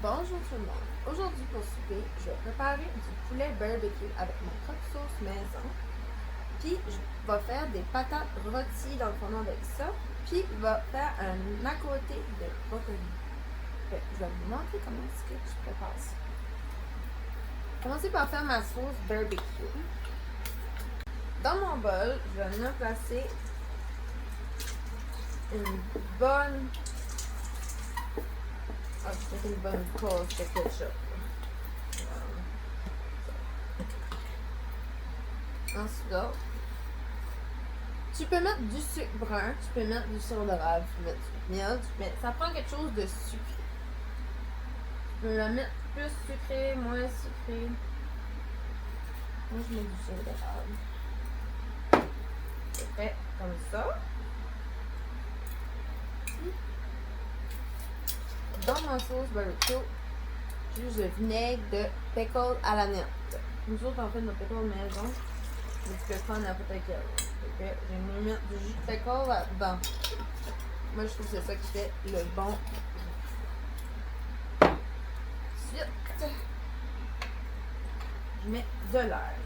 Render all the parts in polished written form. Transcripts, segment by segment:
Bonjour tout le monde. Aujourd'hui pour souper, je vais préparer du poulet barbecue avec mon propre sauce maison. Puis je vais faire des patates rôties dans le fourneau avec ça. Puis je vais faire un à côté de brocoli. Je vais vous montrer comment est-ce que je prépare ça. Commencer par faire ma sauce barbecue. Dans mon bol, je vais venir placer une bonne une bonne pause de ketchup. Ensuite, tu peux mettre du sucre brun, tu peux mettre du sirop d'érable, tu peux mettre du miel, mais ça prend quelque chose de sucré. Tu peux le mettre plus sucré, moins sucré. Moi, je mets du sirop d'érable. C'est fait comme ça. Dans ma sauce barbecue, j'ai juste le vinaigre de pickle à la nette. Nous autres, on fait notre pickle maison. Mais tu peux prendre n'importe quel. J'ai mis mettre du jus de pickle là-dedans. Moi, je trouve que c'est ça qui fait le bon. Ensuite, je mets de l'ail.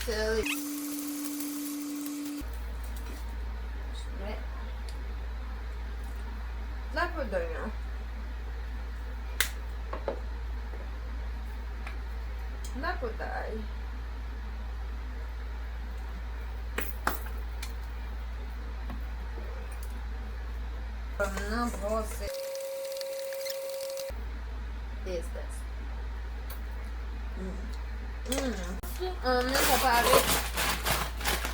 Je mets de la poudre d'oignon. De la poudre d'ail. Maintenant, brosser des espèces. On vient préparer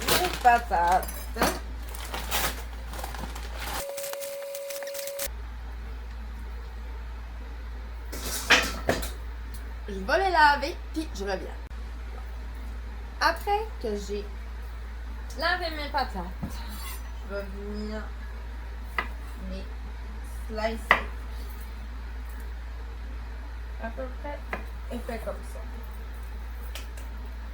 les patates. Je vais les laver, puis je reviens. Après que j'ai lavé mes patates, je vais venir les slicer à peu près épais comme ça.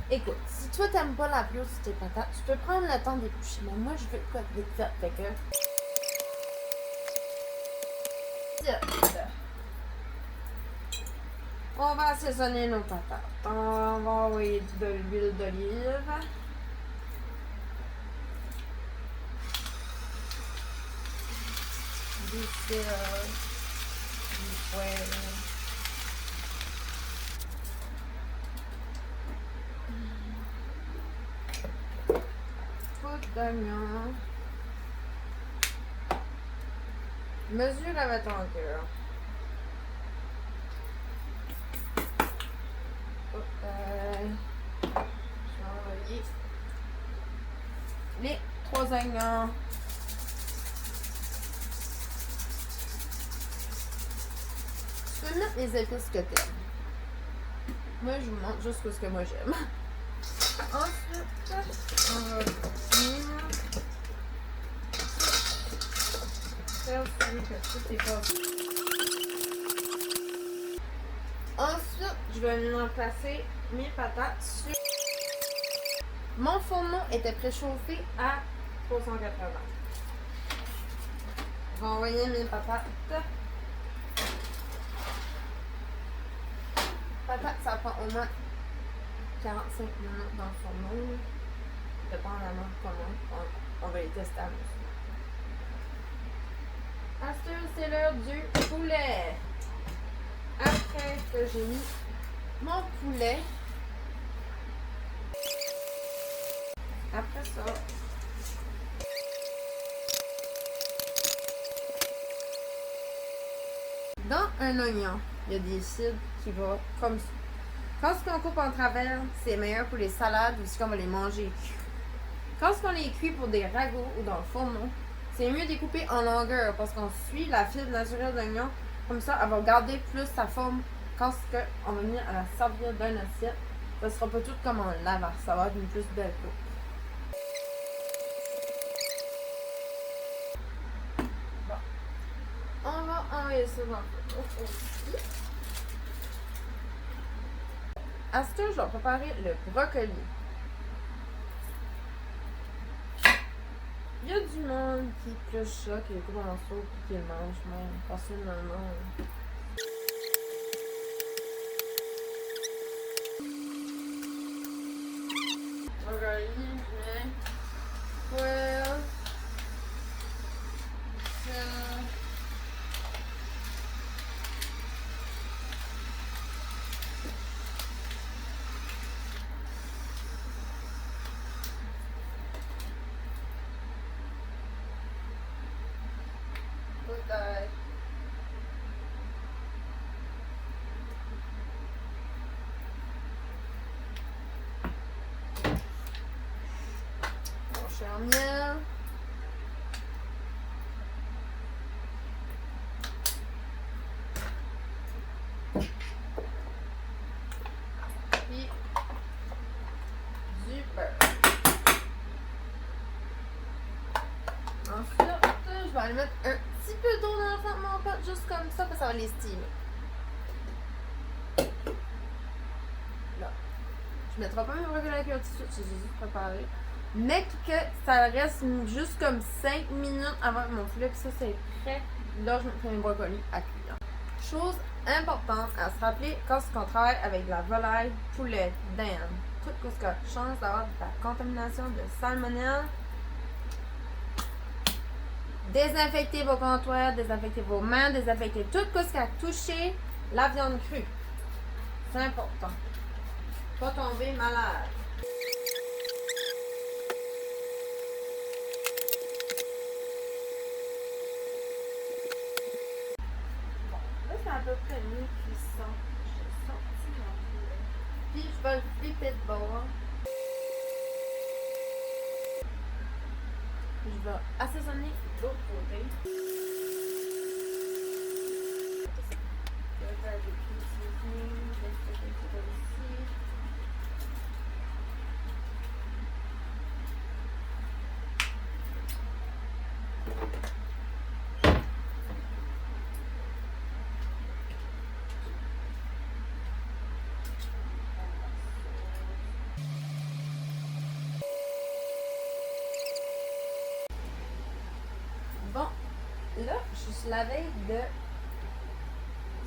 Écoute, si toi t'aimes pas la peau sur tes patates, tu peux prendre le temps d'éplucher. Mais moi, je veux quoi de vite fait, fait que... On va assaisonner nos patates. On va envoyer de l'huile d'olive. Du sel. Du poivre. Poudre d'oignon. Mesure avec ton cœur. Je vais envoyer les 3 oignons. Tu peux mettre les épices que t'aimes. Moi, je vous montre juste ce que moi j'aime. Ensuite, on va venir faire celui que tout est pas. Ensuite, je vais venir placer mes patates sur. Mon fourneau était préchauffé à 380. Je vais envoyer mes patates. Patates, ça prend au moins 45 minutes dans le fourneau. Dépendamment comment on va les tester à mesure. Ensuite, c'est l'heure du poulet. Après que j'ai mis mon poulet, après ça, dans un oignon, il y a des cidres qui vont comme ça. Quand ce qu'on coupe en travers, c'est meilleur pour les salades ou si on va les manger cuits. Quand ce qu'on les cuit pour des ragoûts ou dans le fourneau, c'est mieux de les couper en longueur parce qu'on suit la fibre naturelle de l'oignon. Comme ça, elle va garder plus sa forme quand on va venir à la servir d'un assiette. Ça sera pas tout comme un lavage, ça va être une plus belle coupe. Bon. On va envoyer ça dans le fourneau aussi. À ce tour, je vais préparer le brocoli. Il y a du monde qui épluche ça, qui le coupe en morceaux, puis qui le mange même. Personnellement. Regardez, je mets. Ouais. Peut-être. Brancher en miel. Puis du beurre. Ensuite, je vais aller mettre un petit peu d'eau dans le fond de mon pot, juste comme ça, parce que ça va les steamer. Là. Je ne mettrai pas mes brocolis à cuire tout de suite, j'ai juste préparé. Mais que ça reste juste comme 5 minutes avant que mon poulet, puis ça c'est prêt. Là, je mettrai mes brocolis à cuire. Chose importante à se rappeler quand on travaille avec de la volaille, poulet, dinde, tout ce qui a chance d'avoir de la contamination de salmonelle. Désinfectez vos comptoirs, désinfectez vos mains, désinfectez tout ce qui a touché la viande crue. C'est important. Pas tomber malade. Bon, là c'est à peu près mi-cuisson. J'ai sorti mon poulet. Puis je vais le flipper de bord. Je vais assaisonner l'autre côté. Je vais faire des petits seasonings. Je vais faire des petits ici. Bon, là, je suis la veille de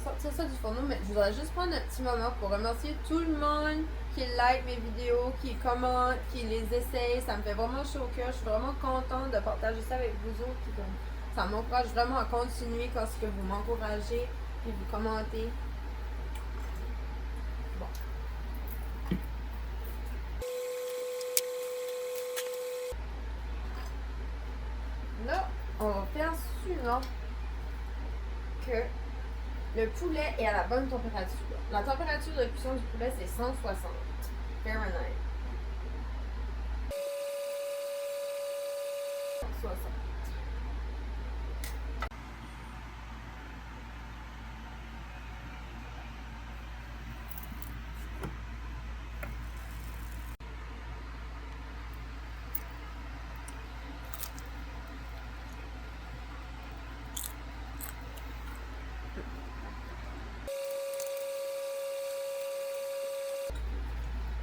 sortir ça du fourneau, mais je voudrais juste prendre un petit moment pour remercier tout le monde qui like mes vidéos, qui commente, qui les essaye. Ça me fait vraiment chaud au cœur. Je suis vraiment contente de partager ça avec vous autres. Puis ça m'encourage vraiment à continuer quand ce que vous m'encouragez et vous commentez. Bon. Là, on va faire suivant que le poulet est à la bonne température. La température de cuisson du poulet, c'est 160 Fahrenheit. 60.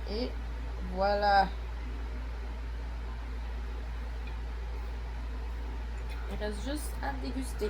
Et voilà. Il reste juste à déguster.